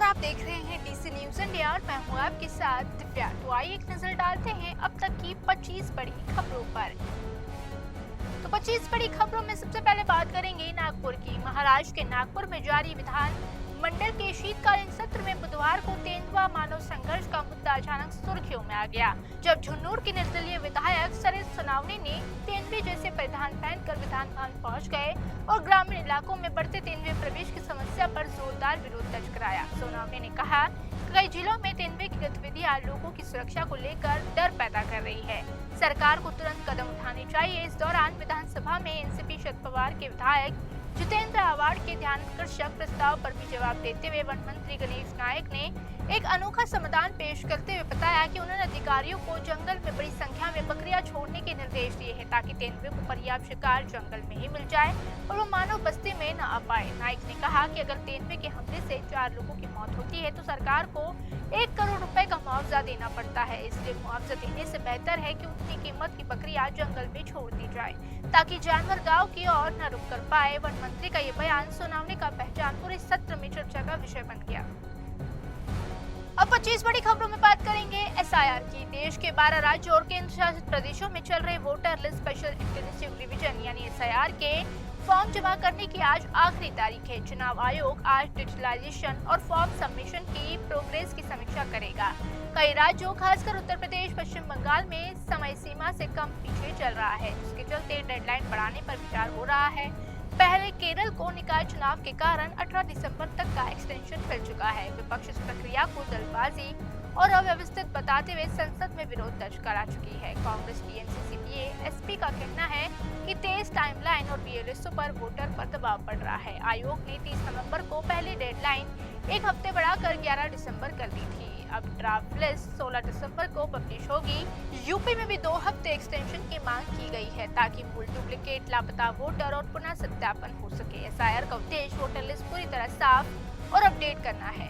आप देख रहे हैं डीसी न्यूज इंडिया और मैं हूं आपके साथ दिव्या। तो आइए एक नजर डालते हैं अब तक की 25 बड़ी खबरों पर। तो 25 बड़ी खबरों में सबसे पहले बात करेंगे नागपुर की। महाराष्ट्र के नागपुर में जारी विधान मंडल के शीतकालीन सत्र में बुधवार को तेंदुआ मानव संघर्ष का मुद्दा अचानक सुर्खियों में आ गया, जब झुन्नूर के निर्दलीय विधायक सरेश सोनावने ने तेंदुए जैसे परिधान पहनकर विधान भवन पहुंच गए और ग्रामीण इलाकों में बढ़ते तेंदुए प्रवेश की समस्या पर जोरदार विरोध दर्ज कराया। सोनावने ने कहा कि कई जिलों में तेंदुए की गतिविधियां लोगों की सुरक्षा को लेकर डर पैदा कर रही है। सरकार को तुरंत कदम उठाने चाहिए। इस दौरान विधानसभा में एनसीपी शरद पवार के विधायक जितेंद्र आवाड़ के ध्यानाकर्षक प्रस्ताव पर भी जवाब देते हुए वन मंत्री गणेश नायक ने एक अनोखा समाधान पेश करते हुए बताया कि उन्होंने अधिकारियों को जंगल में बड़ी संख्या में बकरियां छोड़ने के निर्देश दिए हैं ताकि तेंदुए को पर्याप्त शिकार जंगल में ही मिल जाए और वो मानव बस्ती में न आ पाए। नायक ने कहा कि अगर तेंदुए के हमले से 4 लोगों की मौत होती है तो सरकार को 1 करोड़ रुपए का मुआवजा देना पड़ता है, इसलिए मुआवजा देने से बेहतर है कि उतनी कीमत की बकरियां जंगल में छोड़ दी जाए ताकि जानवर गाँव की ओर न रुक कर पाए। वन मंत्री का ये बयान सोनावने का पहचान पूरे सत्र में चर्चा का विषय बन गया। अब 25 बड़ी खबरों में बात करेंगे एसआईआर की। देश के 12 राज्यों और केंद्र शासित प्रदेशों में चल रहे voter list special intensive revision यानी एसआईआर के फॉर्म जमा करने की आज आखिरी तारीख है। चुनाव आयोग आज डिजिटलाइजेशन और फॉर्म सबमिशन की प्रोग्रेस की समीक्षा करेगा। कई राज्यों खासकर उत्तर प्रदेश, पश्चिम बंगाल में समय सीमा से कम पीछे चल रहा है, जिसके चलते डेडलाइन बढ़ाने पर विचार हो रहा है। पहले केरल को निकाय चुनाव के कारण 18 दिसंबर तक का एक्सटेंशन मिल चुका है। विपक्ष इस प्रक्रिया को जल्दबाजी और अव्यवस्थित बताते हुए संसद में विरोध दर्ज करा चुकी है। कांग्रेस की एनसीसीपीए एसपी का कहना है कि तेज टाइमलाइन और बीएलओ पर वोटर पर दबाव पड़ रहा है। आयोग ने 30 नवंबर को पहली डेडलाइन 1 हफ्ते बढ़ाकर 11 दिसंबर कर दी थी। अब ड्राफ्ट लिस्ट 16 दिसंबर को पब्लिश होगी। यूपी में भी 2 हफ्ते एक्सटेंशन की मांग की गई है ताकि मूल डुप्लीकेट, लापता वोटर और पुनः सत्यापन हो सके। एसआईआर का उद्देश्य वोटर लिस्ट पूरी तरह साफ और अपडेट करना है।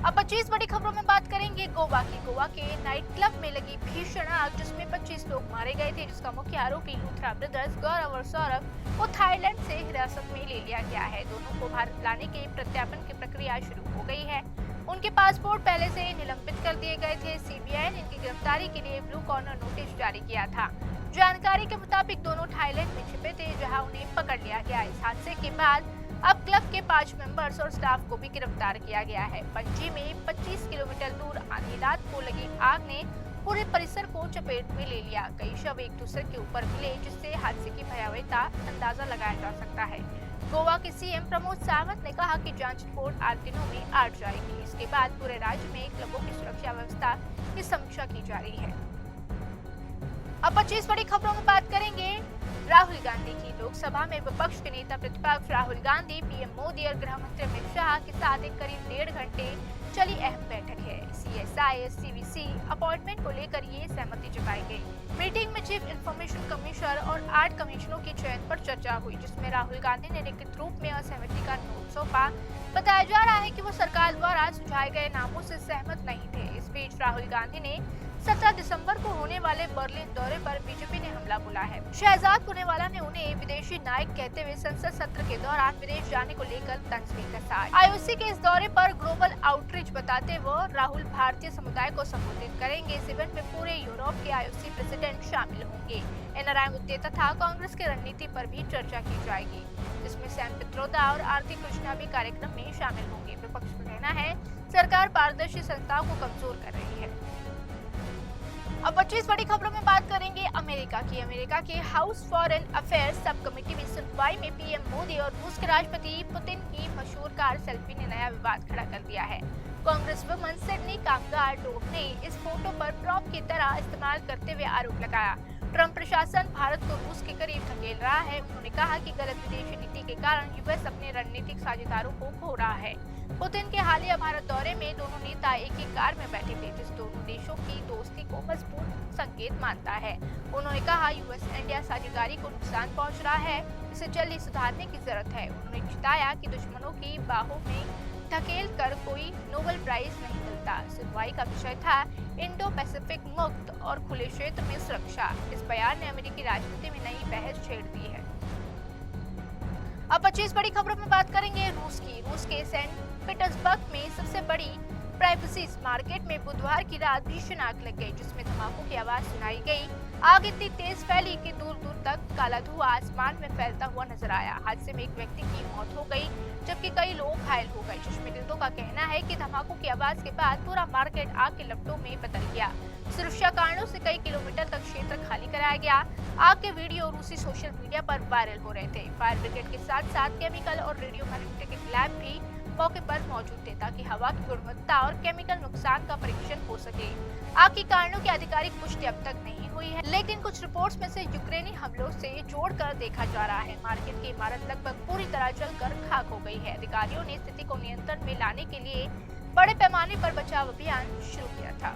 अब 25 बड़ी खबरों में बात करेंगे गोवा की। गोवा के नाइट क्लब में लगी भीषण आग जिसमें 25 लोग मारे गए थे, जिसका मुख्य आरोपी लूथरा ब्रदर्स गौरव और सौरभ को थाईलैंड से हिरासत में ले लिया गया है। दोनों को भारत लाने के प्रत्यार्पण की प्रक्रिया शुरू हो गई है। उनके पासपोर्ट पहले से निलंबित कर दिए गए थे। सीबीआई ने इनकी गिरफ्तारी के लिए ब्लू कॉर्नर नोटिस जारी किया था। जानकारी के मुताबिक दोनों थाईलैंड में छिपे थे, जहां उन्हें पकड़ लिया गया। इस हादसे के बाद अब क्लब के 5 मेंबर्स और स्टाफ को भी गिरफ्तार किया गया है। पणजी में 25 किलोमीटर दूर आधी रात को लगी आग ने पूरे परिसर को चपेट में ले लिया। कई शव एक दूसरे के ऊपर मिले, जिससे हादसे की भयावहता अंदाजा लगाया जा सकता है। गोवा के सीएम प्रमोद सावंत ने कहा कि जांच रिपोर्ट 8 दिनों में आ जाएगी। इसके बाद पूरे राज्य में क्लबों की सुरक्षा व्यवस्था की समीक्षा की जा रही है। अब 25 बड़ी खबरों में बात करेंगे राहुल गांधी की। लोकसभा में विपक्ष के नेता प्रतिपक्ष राहुल गांधी, पीएम मोदी और गृह मंत्री अमित शाह के साथ एक करीब 1.5 घंटे चली अहम बैठक है। सीएसआई सीवीसी अपॉइंटमेंट को लेकर ये सहमति जताई गई। मीटिंग में चीफ इंफॉर्मेशन कमिश्नर और 8 कमिश्नरों के चयन पर चर्चा हुई, जिसमें राहुल गांधी ने लिखित रूप में असहमति का नोट सौंपा। बताया जा रहा है कि वो सरकार द्वारा सुझाए गए नामों से सहमत नहीं थे। इस बीच राहुल गांधी ने 17 दिसंबर को होने वाले बर्लिन दौरे पर बीजेपी ने हमला बोला है। शहजाद पुनेवाला ने उन्हें विदेशी नायक कहते हुए संसद सत्र के दौरान विदेश जाने को लेकर तंज भी कसा। आईओसी के इस दौरे पर ग्लोबल आउटरीच बताते हुए राहुल भारतीय समुदाय को संबोधित करेंगे। इस इवेंट में पूरे यूरोप के आईओसी प्रेसिडेंट शामिल होंगे। एनआरआई मुद्दे तथा कांग्रेस की रणनीति पर भी चर्चा की जाएगी, जिसमें सैम पित्रोदा और आरती कृष्णा भी कार्यक्रम में शामिल होंगे। विपक्ष का कहना है सरकार पारदर्शी संस्थाओं को कमजोर कर रही है। अब 25 बड़ी खबरों में बात करेंगे अमेरिका की। अमेरिका के house foreign affairs sub committee में सुनवाई में पीएम मोदी और रूस के राष्ट्रपति पुतिन की मशहूर कार सेल्फी ने नया विवाद खड़ा कर दिया है। कांग्रेस वुमन सिडनी कामगार डोप ने इस फोटो पर प्रॉप की तरह इस्तेमाल करते हुए आरोप लगाया। ट्रंप प्रशासन भारत को रूस के करीब धकेल रहा है। उन्होंने कहा कि गलत विदेशी नीति के कारण यूएस अपने रणनीतिक साझेदारों को खो रहा है। पुतिन के हालिया भारत दौरे में दोनों नेता एक ही कार में बैठे थे, जिस दोनों देशों की दोस्ती को मजबूत संकेत मानता है। उन्होंने कहा यूएस इंडिया साझेदारी को नुकसान पहुंच रहा है, इसे जल्दी सुधारने की जरूरत है। उन्होंने चिताया कि दुश्मनों की बाहों में धकेल कर कोई नोबेल प्राइज नहीं मिलता। सुनवाई का विषय था इंडो पैसिफिक मुक्त और खुले क्षेत्र में सुरक्षा। इस बयान ने अमेरिकी राजनीति में नई बहस छेड़ दी है। अब 25 बड़ी खबरों में बात करेंगे रूस की। रूस के सेंट पीटर्सबर्ग में सबसे बड़ी प्राइवेसी मार्केट में बुधवार की रात भीषण आग लग गई, जिसमें धमाकों की आवाज सुनाई गई। आग इतनी तेज फैली कि दूर दूर तक काला धुआं आसमान में फैलता हुआ नजर आया। हादसे में एक व्यक्ति की मौत हो गई, जबकि कई लोग घायल हो गए। चश्मदीदों का कहना है कि धमाकों की आवाज के बाद पूरा मार्केट आग के लपटों में बदल गया। सुरक्षा कारणों से कई किलोमीटर तक क्षेत्र खाली कराया गया। आग के वीडियो रूसी सोशल मीडिया पर वायरल हो रहे थे। फायर ब्रिगेड के साथ साथ केमिकल और रेडियो मैग्नेटिक लैब भी मौके पर मौजूद थे, ताकि हवा की गुणवत्ता और केमिकल नुकसान का परीक्षण हो सके। आग के कारणों की आधिकारिक पुष्टि अब तक नहीं हुई है, लेकिन कुछ रिपोर्ट्स में से यूक्रेनी हमलों से जोड़कर देखा जा रहा है। मार्केट की इमारत लगभग पूरी तरह जलकर खाक हो गई है। अधिकारियों ने स्थिति को नियंत्रण में लाने के लिए बड़े पैमाने पर बचाव अभियान शुरू किया था।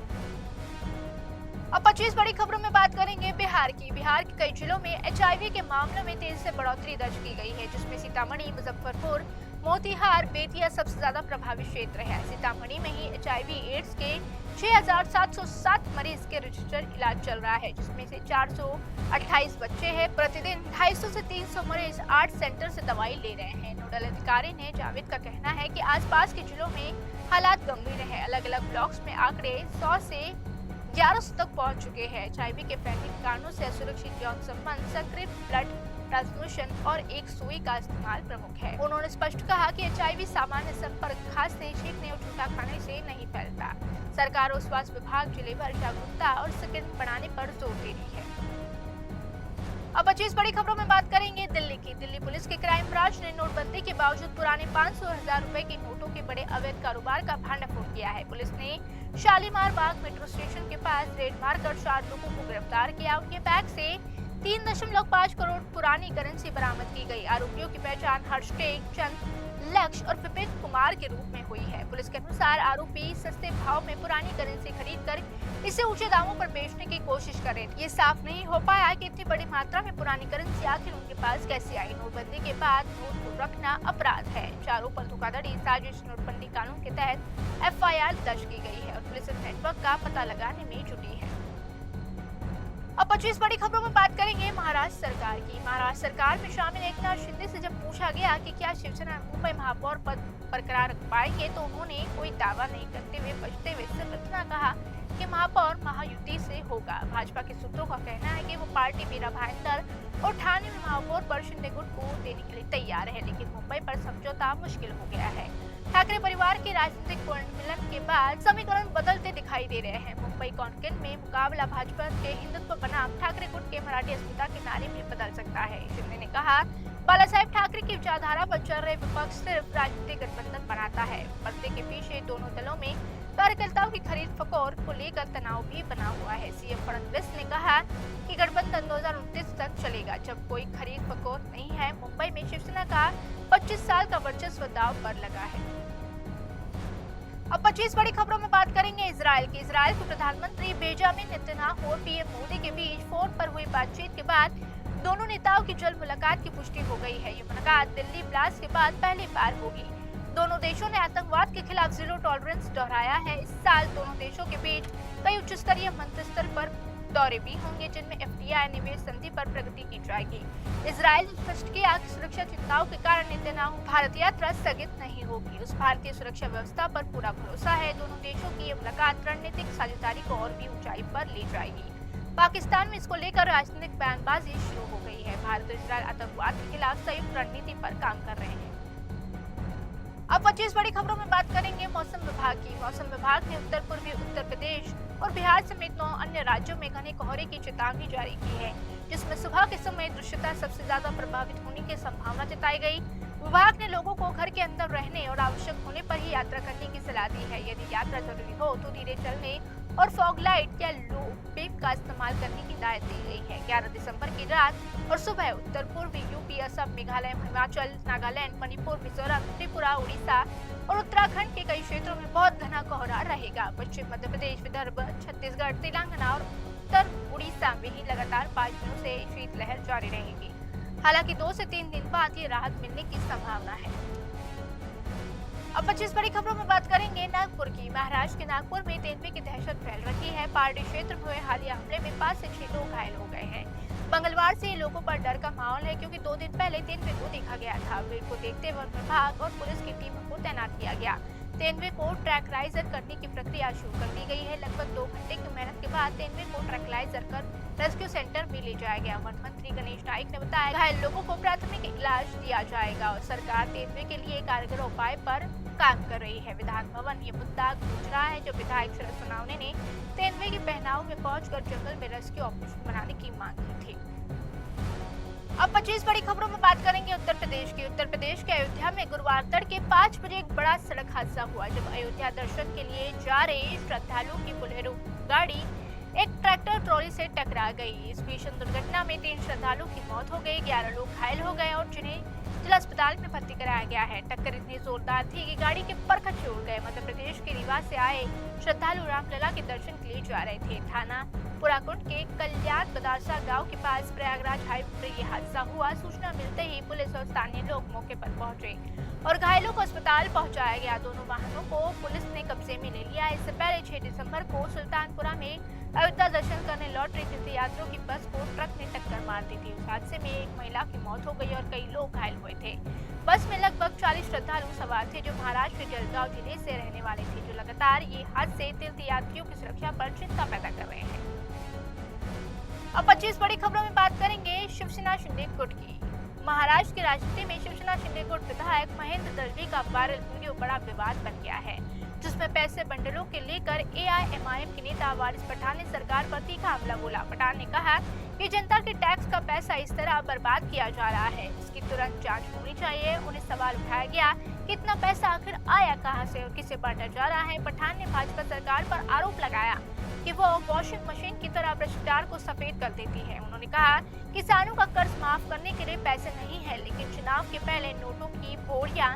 अब 25 बड़ी खबरों में बात करेंगे बिहार की। बिहार के कई जिलों में HIV के मामलों में तेजी से बढ़ोतरी दर्ज की गई है, जिसमें सीतामढ़ी, मुजफ्फरपुर, मोतिहार, बेतिया सबसे ज्यादा प्रभावित क्षेत्र है। सीतामढ़ी में ही HIV एड्स के 6,707 मरीज के रजिस्टर इलाज चल रहा है, जिसमें से 428 बच्चे हैं। प्रतिदिन 250 से 300 मरीज 8 सेंटर से दवाई ले रहे हैं। नोडल अधिकारी ने जावेद का कहना है कि आसपास के जिलों में हालात गंभीर है। अलग अलग ब्लॉक्स में आंकड़े 100 से 1100 तक पहुंच चुके हैं। HIV के फैलने के कारणों से असुरक्षित यौन संबंध, संक्रमित ब्लड ट्रांसफ्यूजन और एक सुई का इस्तेमाल प्रमुख है। उन्होंने स्पष्ट कहा कि HIV सामान्य संपर्क, खांसने, छींकने और जूठा खाने से नहीं फैलता। सरकार और स्वास्थ्य विभाग जिले भर जागरूकता और स्क्रीनिंग बढ़ाने पर जोर दे रही है। अब 25 बड़ी खबरों में बात करेंगे दिल्ली की। दिल्ली पुलिस के क्राइम ब्रांच ने नोटबंदी के बावजूद पुराने 500 और 1000 रुपए के नोटों के बड़े अवैध कारोबार का भंडाफोड़ किया है। पुलिस ने शालीमार बाग मेट्रो स्टेशन के पास रेड मारकर 4 लोगों को गिरफ्तार किया। उनके बैग से 3.5 करोड़ पुरानी करेंसी बरामद की गई। आरोपियों की पहचान हर्षटेक, चंद, लक्ष्य और विपिन कुमार के रूप में हुई है। पुलिस के अनुसार आरोपी सस्ते भाव में पुरानी करेंसी खरीदकर इसे ऊंचे दामों पर बेचने की कोशिश कर रहे थे। ये साफ नहीं हो पाया कि इतनी बड़ी मात्रा में पुरानी करेंसी आखिर उनके पास कैसे आई। नोटबंदी के बाद नोट को रखना अपराध है। चारों पर धोखाधड़ी, साजिश, नोटबंदी कानून के तहत FIR दर्ज की गई है और पुलिस इस नेटवर्क का पता लगाने में जुटी है। अब 25 बड़ी खबरों में बात करेंगे महाराष्ट्र सरकार की। महाराष्ट्र सरकार में शामिल एकनाथ शिंदे से जब पूछा गया कि क्या शिवसेना मुंबई महापौर पद बरकरार रख पाएंगे, तो उन्होंने कोई दावा नहीं करते हुए बचते हुए सिर्फ इतना कहा कि महापौर महायुति से होगा। भाजपा के सूत्रों का कहना है कि वो पार्टी मीरा भाईंदर और ठाणे में महापौर पर शिंदे गुट को देने के लिए तैयार है, लेकिन मुंबई पर समझौता मुश्किल हो गया है। ठाकरे परिवार के राजनीतिक पुनर्मिलन के बाद समीकरण बदलते दिखाई दे रहे हैं। मुंबई कॉन्क्लेव में मुकाबला भाजपा के हिंदुत्व बनाम ठाकरे गुट के मराठी अस्मिता के नारे में बदल सकता है। शिंदे ने कहा, बालासाहेब ठाकरे की विचारधारा पर चल रहे विपक्ष सिर्फ राजनीतिक गठबंधन बनाता है। पर्दे के पीछे दोनों दलों में कार्यकर्ताओं की खरीद फकोर को लेकर तनाव भी बना हुआ है। सीएम फडणवीस ने कहा कि गठबंधन 2029 तक चलेगा, जब कोई खरीद फकोर नहीं है। मुंबई में शिवसेना का 25 साल का वर्चस्व दांव पर लगा है। अब 25 बड़ी खबरों में बात करेंगे इजराइल की। इजराइल के प्रधानमंत्री बेंजामिन नेतन्याहू और पीएम मोदी के बीच फोन पर हुई बातचीत के बाद दोनों नेताओं की जल्द मुलाकात की पुष्टि हो गई है। ये मुलाकात दिल्ली ब्लास्ट के बाद पहली बार होगी। दोनों देशों ने आतंकवाद के खिलाफ जीरो टॉलरेंस दोहराया है। इस साल दोनों देशों के बीच कई उच्च स्तरीय मंत्री स्तर पर दौरे भी होंगे, जिनमें FDI निवेश संधि पर प्रगति की जाएगी। इजराइल ने स्पष्ट किया कि सुरक्षा चिंताओं के कारण नेतन्याहू भारत यात्रा स्थगित नहीं होगी। उस भारतीय सुरक्षा व्यवस्था पर पूरा भरोसा है। दोनों देशों की ये मुलाकात रणनीतिक साझेदारी को और भी ऊंचाई पर ले जाएगी। पाकिस्तान में इसको लेकर राजनीतिक बयानबाजी शुरू हो गई है। भारत और इजराइल आतंकवाद के खिलाफ संयुक्त रणनीति पर काम कर रहे हैं। अब 25 बड़ी खबरों में बात करेंगे मौसम विभाग की। मौसम विभाग ने उत्तर पूर्वी उत्तर प्रदेश और बिहार समेत 9 अन्य राज्यों में घने कोहरे की चेतावनी जारी की है, जिसमें सुबह के समय दृश्यता सबसे ज्यादा प्रभावित होने की संभावना जताई गई। विभाग ने लोगों को घर के अंदर रहने और आवश्यक होने पर ही यात्रा करने की सलाह दी है। यदि यात्रा जरूरी हो तो धीरे चलने और फॉग लाइट या लो बीम का इस्तेमाल करने की हिदायत दी गई है। 11 दिसंबर की रात और सुबह उत्तर पूर्वी यूपी, असम, मेघालय, हिमाचल, नागालैंड, मणिपुर, मिजोरम, त्रिपुरा, उड़ीसा और उत्तराखंड के कई क्षेत्रों में बहुत घना कोहरा रहेगा। पश्चिम मध्य प्रदेश, विदर्भ, छत्तीसगढ़, तेलंगाना और उत्तर उड़ीसा में ही लगातार 5 दिनों से शीतलहर जारी रहेगी। हालांकि 2 से 3 दिन बाद ये राहत मिलने की संभावना है। अब 25 बड़ी खबरों में बात करेंगे नागपुर की। महाराष्ट्र के नागपुर में तेंदुए की दहशत फैल रही है। पार्टी क्षेत्र में हुए हालिया हमले में 5 से 6 लोग घायल हो गए हैं। मंगलवार से लोगों पर डर का माहौल है क्योंकि 2 दिन पहले तेनवे को देखा गया था। भीड़ को देखते वन विभाग और पुलिस की टीमों को तैनात किया गया। तेनवे को ट्रैकलाइजर करने की प्रक्रिया शुरू कर दी गई है। लगभग 2 घंटे की मेहनत के बाद तेनवे को ट्रैकलाइजर कर रेस्क्यू सेंटर में ले जाया गया। वन मंत्री गणेश नाइक ने बताया घायल लोगों को प्राथमिक इलाज दिया जाएगा और सरकार तेनवे के लिए कारगर उपाय पर काम कर रही है। विधान भवन ये मुद्दा गूंज रहा है जब विधायक शरद सोनावने ने तेनवे के पहनाव में पहुंचकर जंगल में रेस्क्यू ऑपरेशन बनाने की मांग की थी। अब 25 बड़ी खबरों में बात करेंगे उत्तर प्रदेश की। उत्तर प्रदेश के अयोध्या में गुरुवार तड़के 5 बजे एक बड़ा सड़क हादसा हुआ जब अयोध्या दर्शन के लिए जा रहे श्रद्धालुओं की बोलेरो गाड़ी एक ट्रैक्टर ट्रॉली से टकरा गई। इस भीषण दुर्घटना में 3 श्रद्धालुओं की मौत हो गई, 11 लोग घायल हो गए और जिन्हें जिला अस्पताल में भर्ती कराया गया है। टक्कर इतनी जोरदार थी कि गाड़ी के परखच उड़ गए। मध्य प्रदेश के रीवा से आए श्रद्धालु रामलला के दर्शन के लिए जा रहे थे। थाना पुराकुंड के कल्याण बदारसा गांव के पास प्रयागराज हाईवे पर यह हादसा हुआ। सूचना मिलते ही पुलिस और स्थानीय लोग मौके पर पहुंचे और घायलों को अस्पताल पहुंचाया गया। दोनों वाहनों को पुलिस ने कब्जे में ले लिया। इससे पहले 6 दिसंबर को सुल्तानपुरा में अयोध्या दर्शन करने लौट रही तीर्थयात्रियों की बस को ट्रक ने टक्कर मार दी थी। उस हादसे में एक महिला की मौत हो गई और कई लोग घायल हुए थे। बस में लगभग 40 श्रद्धालु सवार थे जो महाराष्ट्र के जलगांव जिले से रहने वाले थे, जो लगातार ये हादसे तीर्थयात्रियों की सुरक्षा पर चिंता पैदा कर रहे हैं। अब 25 बड़ी खबरों में बात करेंगे शिवसेना शिंदे गुट की। महाराष्ट्र की राजनीति में शिवसेना शिंदे गुट विधायक महेंद्र दलवी का वायरल वीडियो बड़ा विवाद बन गया है, जिसमें पैसे बंडलों के लेकर एआईएमआईएम के नेता वारिस पठान ने सरकार पर तीखा हमला बोला। पठान ने कहा कि जनता के टैक्स का पैसा इस तरह बर्बाद किया जा रहा है, इसकी तुरंत जांच होनी चाहिए। उन्हें सवाल उठाया गया कि इतना पैसा आखिर आया कहां से और किसे बांटा जा रहा है। पठान ने भाजपा सरकार पर आरोप लगाया कि वो वॉशिंग मशीन की तरह भ्रष्टाचार को सफेद कर देती है। उन्होंने कहा किसानों का कर्ज माफ करने के लिए पैसे नहीं है, लेकिन चुनाव के पहले नोटों की बोरियां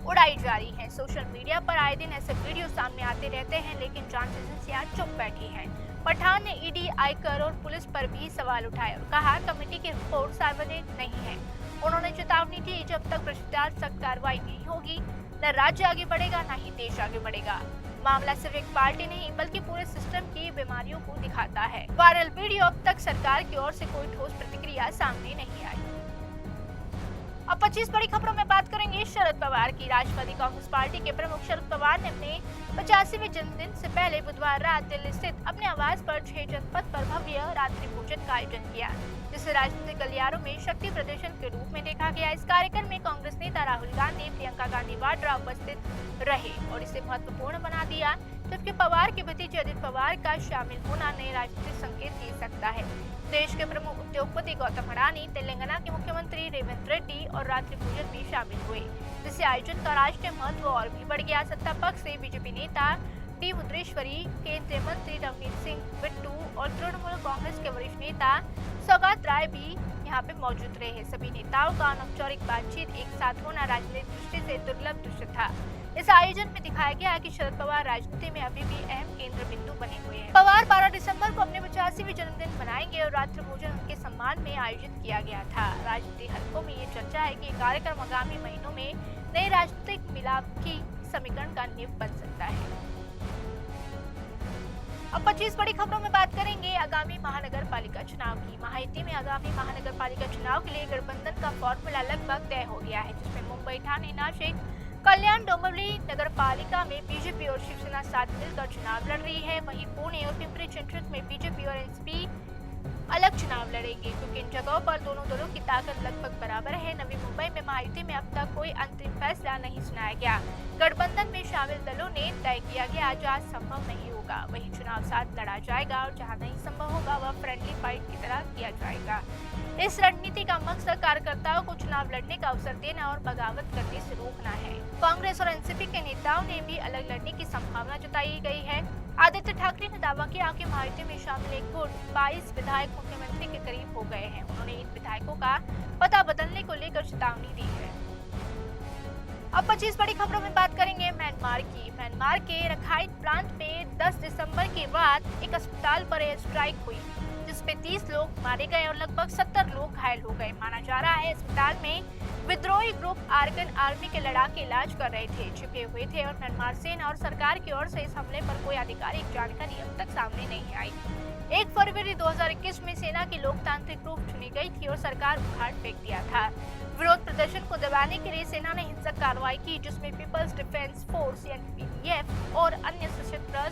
उड़ाई जा रही है। सोशल मीडिया पर आए दिन ऐसे वीडियो सामने आते रहते हैं, लेकिन जांच एजेंसियां चुप बैठी हैं। पठान ने ईडी, आयकर और पुलिस पर भी सवाल उठाए और कहा कमेटी की रिपोर्ट सार्वजनिक नहीं है। उन्होंने चेतावनी दी जब तक भ्रष्टाचार सख्त कार्रवाई नहीं होगी न राज्य आगे बढ़ेगा न ही देश आगे बढ़ेगा। मामला सिर्फ एक पार्टी नहीं बल्कि पूरे सिस्टम की बीमारियों को दिखाता है। वायरल वीडियो अब तक सरकार की ओर से कोई ठोस प्रतिक्रिया सामने नहीं आई। अब 25 बड़ी खबरों में बात करेंगे शरद पवार की। राष्ट्रवादी कांग्रेस पार्टी के प्रमुख शरद पवार ने अपने 85वें जन्मदिन से पहले बुधवार रात दिल्ली स्थित अपने आवास पर 6 जनपद पर भव्य रात्रि भोजन का आयोजन किया, जिसे राजनीतिक गलियारों में शक्ति प्रदर्शन के रूप में देखा गया। इस कार्यक्रम में कांग्रेस नेता राहुल गांधी, प्रियंका गांधी वाड्रा उपस्थित रहे और इसे महत्वपूर्ण बना दिया, जबकि पवार के भतीजे अजित पवार का शामिल होना नए राजनीतिक संकेत दे सकता है। देश के प्रमुख उद्योगपति गौतम अडानी, तेलंगाना के मुख्यमंत्री रेवंत रेड्डी और रात्रि भोजन में शामिल हुए, जिससे आयोजन का राष्ट्रीय महत्व और भी बढ़ गया। सत्ता पक्ष से बीजेपी नेता डी मुद्रेश्वरी, केंद्रीय मंत्री रवनीत सिंह बिट्टू और तृणमूल कांग्रेस के वरिष्ठ नेता सौगत राय भी यहाँ पे मौजूद रहे। सभी नेताओं का अनौपचारिक बातचीत एक साथ होना राजनीतिक दृष्टि से दुर्लभ दृश्य था। इस आयोजन में दिखाया गया कि शरद पवार राजनीति में अभी भी अहम केंद्र बिंदु बने हुए हैं। पवार 12 दिसंबर को अपने 85वें जन्मदिन मनाएंगे और रात्रि भोजन उनके सम्मान में आयोजित किया गया था। राजनीतिक हलकों में ये चर्चा है कि कार्यक्रम आगामी महीनों में नए राजनीतिक मिलाप की समीकरण का नींव बन सकता है। अब 25 बड़ी खबरों में बात करेंगे आगामी महानगर पालिका चुनाव की। महायुति में आगामी महानगर पालिका चुनाव के लिए गठबंधन का फॉर्मूला लगभग तय हो गया है, जिसमें मुंबई, ठाणे, नासिक, कल्याण, डोंबिवली नगर पालिका में बीजेपी और शिवसेना साथ मिलकर चुनाव लड़ रही है। वहीं पुणे और पिंपरी चिंचवड में बीजेपी और एनसीपी अलग चुनाव लड़ेंगे, क्योंकि इन जगहों पर दोनों दलों की ताकत लगभग बराबर है। नवी मुंबई में महायुति में अब तक कोई अंतिम फैसला नहीं सुनाया गया। गठबंधन में शामिल दलों ने तय किया गया आज संभव नहीं होगा, वही चुनाव साथ लड़ा जाएगा और जहां नहीं संभव होगा वह फ्रेंडली फाइट की तरह किया जाएगा। इस रणनीति का मकसद कार्यकर्ताओं को चुनाव लड़ने का अवसर देना और बगावत करने से रोकना है। कांग्रेस और एनसीपी के नेताओं ने भी अलग लड़ने की संभावना जताई गई है। आदित्य ठाकरे ने दावा किया कि महायुति में शामिल एक गुट 22 विधायक मुख्यमंत्री के करीब हो गए हैं। उन्होंने इन विधायकों का पता बदलने को लेकर चेतावनी दी है। अब 25 बड़ी खबरों में बात करेंगे म्यांमार की। म्यांमार के रखाइन प्रांत में 10 दिसंबर के बाद एक अस्पताल पर एयर स्ट्राइक हुई, जिसमें 30 लोग मारे गए और लगभग 70 लोग घायल हो गए। माना जा रहा है अस्पताल में विद्रोही ग्रुप आर्गन आर्मी के लड़ाके इलाज कर रहे थे, छिपे हुए थे और म्यांमार सेना और सरकार की ओर से इस हमले पर कोई आधिकारिक जानकारी अब तक सामने नहीं आई। 1 फरवरी 2021 में सेना की लोकतांत्रिक रूप चुनी गई थी और सरकार उखाड़ फेंक दिया था। विरोध प्रदर्शन को दबाने के लिए सेना ने हिंसक कार्रवाई की, जिसमें पीपल्स डिफेंस फोर्स (पीडीएफ) और अन्य सशस्त्र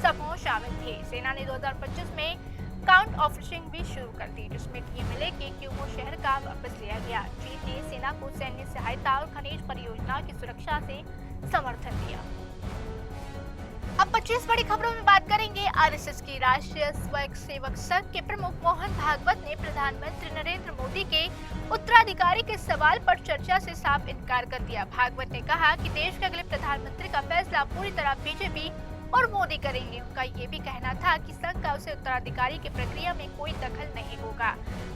समूह शामिल थे। सेना ने 2025 में काउंटर ऑफिशिंग भी शुरू कर दी, जिसमें TMLA के क्यूमो शहर का वापस लिया गया। चीन ने सेना को सैन्य सहायता और खनिज परियोजनाओं की सुरक्षा से समर्थन दिया। अब 25 बड़ी खबरों में बात करेंगे। RSS की राष्ट्रीय स्वयंसेवक संघ के प्रमुख मोहन भागवत ने प्रधानमंत्री नरेंद्र मोदी के उत्तराधिकारी के सवाल पर चर्चा से साफ इनकार कर दिया। भागवत ने कहा कि देश के अगले प्रधानमंत्री का फैसला पूरी तरह बीजेपी और मोदी करेंगे। उनका ये भी कहना था कि संघ का उसे उत्तराधिकारी की प्रक्रिया में कोई दखल नहीं होगा।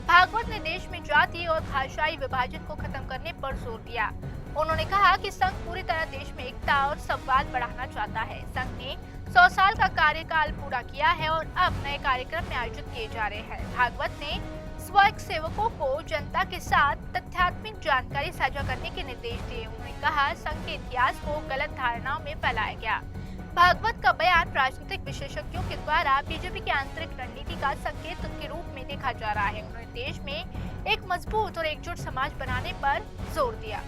भागवत ने देश में जाति और भाषाई विभाजन को खत्म करने पर जोर दिया। उन्होंने कहा कि संघ पूरी तरह देश में एकता और संवाद बढ़ाना चाहता है। संघ ने 100 साल का कार्यकाल पूरा किया है और अब नए कार्यक्रम में आयोजित किए जा रहे हैं। भागवत ने स्वयंसेवकों को जनता के साथ तथ्यात्मक जानकारी साझा करने के निर्देश दिए। उन्होंने कहा संघ के इतिहास को गलत धारणाओं में फैलाया गया। भागवत का बयान राजनीतिक विशेषज्ञों के द्वारा बीजेपी की आंतरिक रणनीति का संकेत के रूप में देखा जा रहा है। उन्होंने देश में एक मजबूत और एकजुट समाज बनाने पर जोर दिया।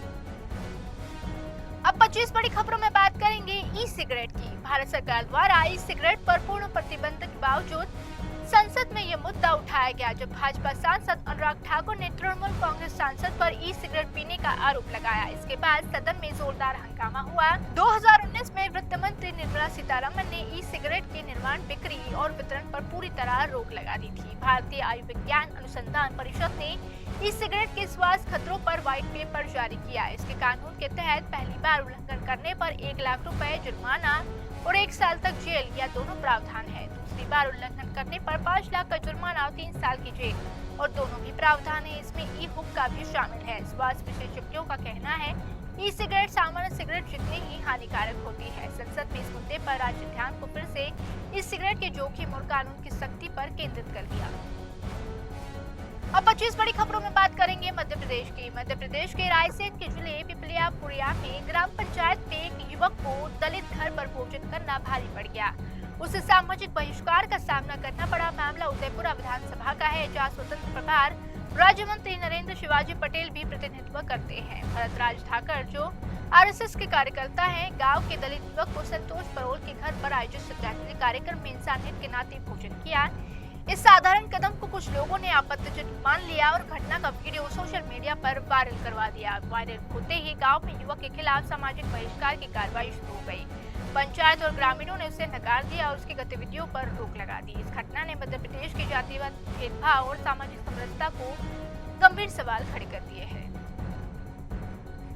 अब 25 बड़ी खबरों में बात करेंगे ई सिगरेट की। भारत सरकार द्वारा ई सिगरेट पर पूर्ण प्रतिबंध के बावजूद संसद में ये मुद्दा उठाया गया, जब भाजपा सांसद अनुराग ठाकुर ने तृणमूल कांग्रेस सांसद पर ई सिगरेट पीने का आरोप लगाया। इसके बाद सदन में जोरदार हंगामा हुआ। 2019 में वित्त मंत्री निर्मला सीतारमण ने ई सिगरेट के निर्माण, बिक्री और वितरण पर पूरी तरह रोक लगा दी थी। भारतीय आयुर्विज्ञान अनुसंधान परिषद ने ई सिगरेट के स्वास्थ्य खतरों पर व्हाइट पेपर जारी किया। इसके कानून के तहत पहली बार उल्लंघन करने पर 1 लाख रुपए जुर्माना और 1 साल तक जेल या दोनों प्रावधान है। दूसरी बार उल्लंघन करने पर 5 लाख का जुर्माना और 3 साल की जेल और दोनों भी प्रावधान है। इसमें ई हुक्का भी शामिल है। स्वास्थ्य विशेषज्ञों का कहना है ई सिगरेट सामान्य सिगरेट जितनी ही हानिकारक होती है। संसद में इस मुद्दे पर राज्य ध्यान को फिर से ई सिगरेट के जोखिम और कानून की सख्ती पर केंद्रित कर दिया। अब 25 बड़ी खबरों में बात करेंगे मध्य प्रदेश की। मध्य प्रदेश के रायसेन के जिले पिपलियापुरिया में ग्राम पंचायत में एक युवक को दलित घर पर भोजन करना भारी पड़ गया। उसे सामाजिक बहिष्कार का सामना करना पड़ा। मामला उदयपुरा विधानसभा का है, जहाँ स्वतंत्र प्रभार राज्य मंत्री नरेंद्र शिवाजी पटेल भी प्रतिनिधित्व करते हैं। भरत राज ठाकर जो RSS के कार्यकर्ता हैं, गांव के दलित युवक को संतोष परोल के घर पर आयोजित श्रद्धांजलि कार्यक्रम में इंसानियत के नाते भोजन किया। इस साधारण कदम को कुछ लोगों ने आपत्तिजनक मान लिया और घटना का वीडियो सोशल मीडिया पर वायरल करवा दिया। वायरल होते ही गांव में युवक के खिलाफ सामाजिक बहिष्कार की कार्रवाई शुरू हो गई। पंचायत और ग्रामीणों ने उसे नकार दिया और उसकी गतिविधियों पर रोक लगा दी। इस घटना ने मध्य प्रदेश के जातिवाद, भेदभाव और सामाजिक समरसता को गंभीर सवाल खड़े कर दिए हैं।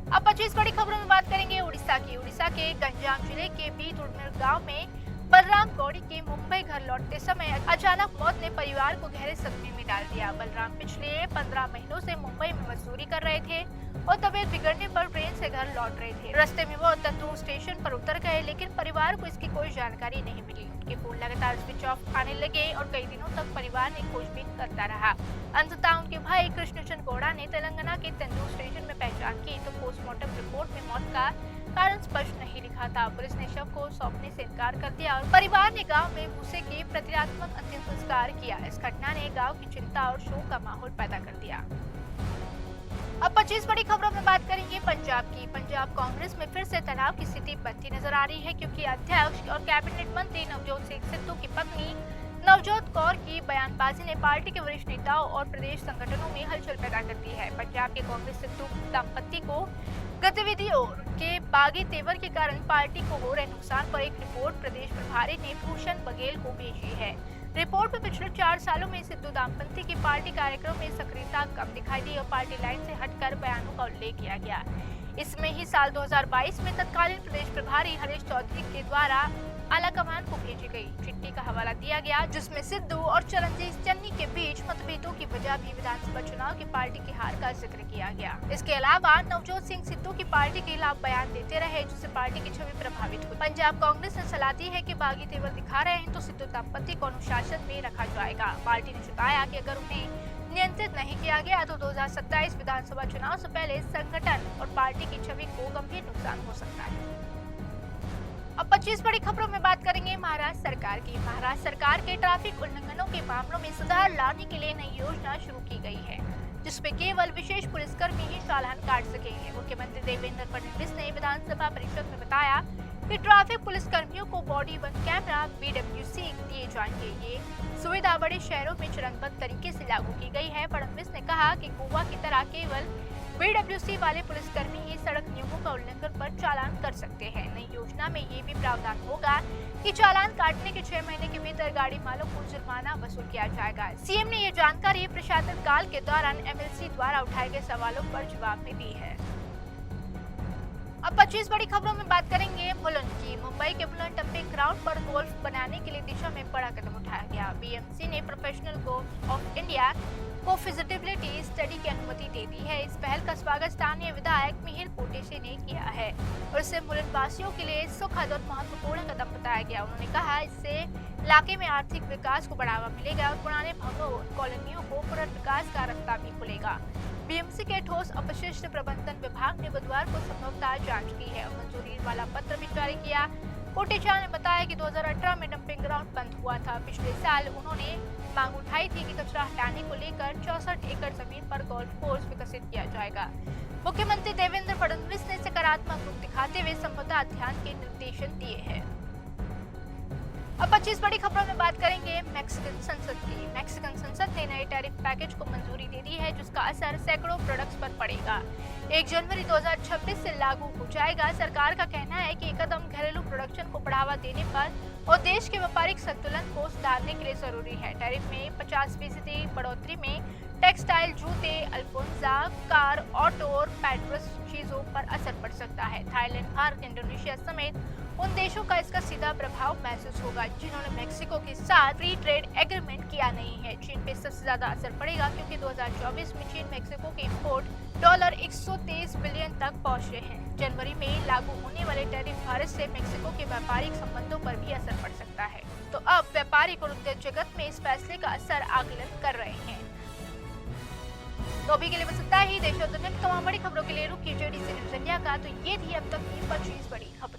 अब 25 बड़ी खबरों में बात करेंगे उड़ीसा की। उड़ीसा के गंजाम जिले के बीतुड़मिर गाँव में बलराम गौड़ी के मुंबई घर लौटते समय अचानक मौत ने परिवार को गहरे सदमे में डाल दिया। बलराम पिछले 15 महीनों से मुंबई में मजदूरी कर रहे थे और तबीयत बिगड़ने पर ट्रेन से घर लौट रहे थे। रास्ते में वो तंदूर स्टेशन पर उतर गए, लेकिन परिवार को इसकी कोई जानकारी नहीं मिली। उनके फोन लगातार स्विच ऑफ आने लगे और कई दिनों तक परिवार ने खोजबीन करता रहा। अंततः उनके भाई कृष्णचंद गौड़ा ने तेलंगाना के तंदूर स्टेशन में पहचान की, तो पोस्टमार्टम रिपोर्ट में मौत का कारण स्पष्ट नहीं लिखा था। पुलिस ने शव को सौंपने से इनकार कर दिया और परिवार ने गांव में भूसे के प्रतीकात्मक अंतिम संस्कार किया। इस घटना ने गांव की चिंता और शोक का माहौल पैदा कर दिया। अब 25 बड़ी खबरों में बात करेंगे पंजाब की। पंजाब कांग्रेस में फिर से तनाव की स्थिति बनती नजर आ रही है, क्योंकि अध्यक्ष और कैबिनेट मंत्री नवजोत सिंह सिद्धू की पत्नी नवजोत कौर की बयानबाजी ने पार्टी के वरिष्ठ नेताओं और प्रदेश संगठनों में हलचल पैदा कर दी है। पंजाब के कांग्रेस सिद्धू दंपत्ति को गतिविधियों के बागी तेवर के कारण पार्टी को हो रहे नुकसान पर एक रिपोर्ट प्रदेश प्रभारी ने भूषण बघेल को भेजी है। रिपोर्ट में पिछले 4 सालों में सिद्धू दंपत्ति की पार्टी कार्यक्रम में सक्रियता कम दिखाई दी और पार्टी लाइन से हटकर बयानों का उल्लेख किया गया। इसमें ही साल 2022 में तत्कालीन प्रदेश प्रभारी हरीश चौधरी के द्वारा आलाकमान को भेजी गई चिट्ठी का हवाला दिया गया, जिसमें सिद्धू और चरणजीत चन्नी के बीच मतभेदों की वजह भी विधानसभा चुनाव की पार्टी की हार का जिक्र किया गया। इसके अलावा नवजोत सिंह सिद्धू की पार्टी के खिलाफ बयान देते रहे, जिससे पार्टी की छवि प्रभावित हुई। पंजाब कांग्रेस ने सलाह दी है कि बागी तेवर दिखा रहे हैं तो सिद्धू दंपत्ति को अनुशासन में रखा जाएगा। पार्टी ने बताया कि अगर उन्हें नियंत्रित नहीं किया गया तो 2027 विधानसभा चुनाव से पहले संगठन और पार्टी की छवि को गंभीर नुकसान हो सकता है। अब 25 बड़ी खबरों में बात करेंगे महाराष्ट्र सरकार की। महाराष्ट्र सरकार के ट्रैफिक उल्लंघनों के मामलों में सुधार लाने के लिए नई योजना शुरू की गई है, जिसमें केवल विशेष पुलिसकर्मी ही चालान काट सकेंगे। मुख्यमंत्री देवेंद्र फडणवीस ने विधानसभा परिषद में बताया कि ट्रैफिक पुलिसकर्मियों को बॉडी वन कैमरा BWC दिए जाएंगे। ये सुविधा बड़े शहरों में चरणबद्ध तरीके से लागू की गई है। फडणवीस ने कहा कि गोवा की तरह केवल BWC वाले पुलिसकर्मी ही सड़क नियमों का उल्लंघन पर चालान कर सकते हैं। नई योजना में ये भी प्रावधान होगा कि चालान काटने के 6 महीने के भीतर गाड़ी मालिक को जुर्माना वसूल किया जाएगा। सीएम ने ये जानकारी प्रशासन काल के दौरान MLC द्वारा उठाए गए सवालों पर जवाब में दी है। अब 25 बड़ी खबरों में बात करेंगे मुलुंड की। मुंबई के मुलुंड डंपिंग ग्राउंड पर गोल्फ बनाने के लिए दिशा में बड़ा कदम उठाया गया। BMC ने प्रोफेशनल गोल्फ ऑफ इंडिया को फिजिबिलिटी स्टडी की अनुमति दे दी है। इस पहल का स्वागत स्थानीय विधायक मिहिर कोटेचे ने किया है और इसे मुलुंड वासियों के लिए सुखद और महत्वपूर्ण कदम बताया गया। उन्होंने कहा इससे इलाके में आर्थिक विकास को बढ़ावा मिलेगा और पुराने भवनों और कॉलोनियों को पुनर्विकास का रास्ता भी खुलेगा। BMC के ठोस अपशिष्ट प्रबंधन विभाग ने बुधवार को संभवतः जांच की है और मंजूरी वाला पत्र भी जारी किया। कोटेचा ने बताया कि 2018 में डंपिंग ग्राउंड बंद हुआ था। पिछले साल उन्होंने मांग उठाई थी कि कचरा हटाने को लेकर 64 एकड़ जमीन पर गोल्फ कोर्स विकसित किया जाएगा। मुख्यमंत्री देवेंद्र फडणवीस ने सकारात्मक रुख दिखाते हुए संभवतः अध्ययन के निर्देशन दिए हैं। अब 25 बड़ी खबरों में बात करेंगे मैक्सिकन संसद की। मैक्सिकन संसद ने नए टैरिफ पैकेज को मंजूरी दे दी है, जिसका असर सैकड़ों प्रोडक्ट्स पर पड़ेगा। 1 जनवरी 2026 से लागू हो जाएगा। सरकार का कहना है कि ये कदम घरेलू प्रोडक्शन को बढ़ावा देने पर और देश के व्यापारिक संतुलन को सुधारने के लिए जरूरी है। टैरिफ में 50% बढ़ोतरी में टेक्सटाइल, जूते, अल्फोंसा, कार, ऑटो और पेट्रोल चीजों पर असर पड़ सकता है। थाईलैंड, भारत, इंडोनेशिया समेत उन देशों का इसका सीधा प्रभाव महसूस होगा जिन्होंने मेक्सिको के साथ फ्री ट्रेड एग्रीमेंट किया नहीं है। चीन पे सबसे ज्यादा असर पड़ेगा क्योंकि 2024 में चीन मेक्सिको के इंपोर्ट $123 बिलियन तक पहुंच रहे हैं। जनवरी में लागू होने वाले टैरिफ भारत से मेक्सिको के व्यापारिक संबंधों पर भी असर पड़ सकता है। तो अब व्यापारिक और उद्योग जगत में इस फैसले का असर आकलन कर रहे हैं। तो अभी के लिए बस इतना ही। देश और दुनिया की तमाम बड़ी खबरों के लिए रुक कीजिए DC न्यूज़ इंडिया का। तो ये थी अब तक की 25 बड़ी खबरें।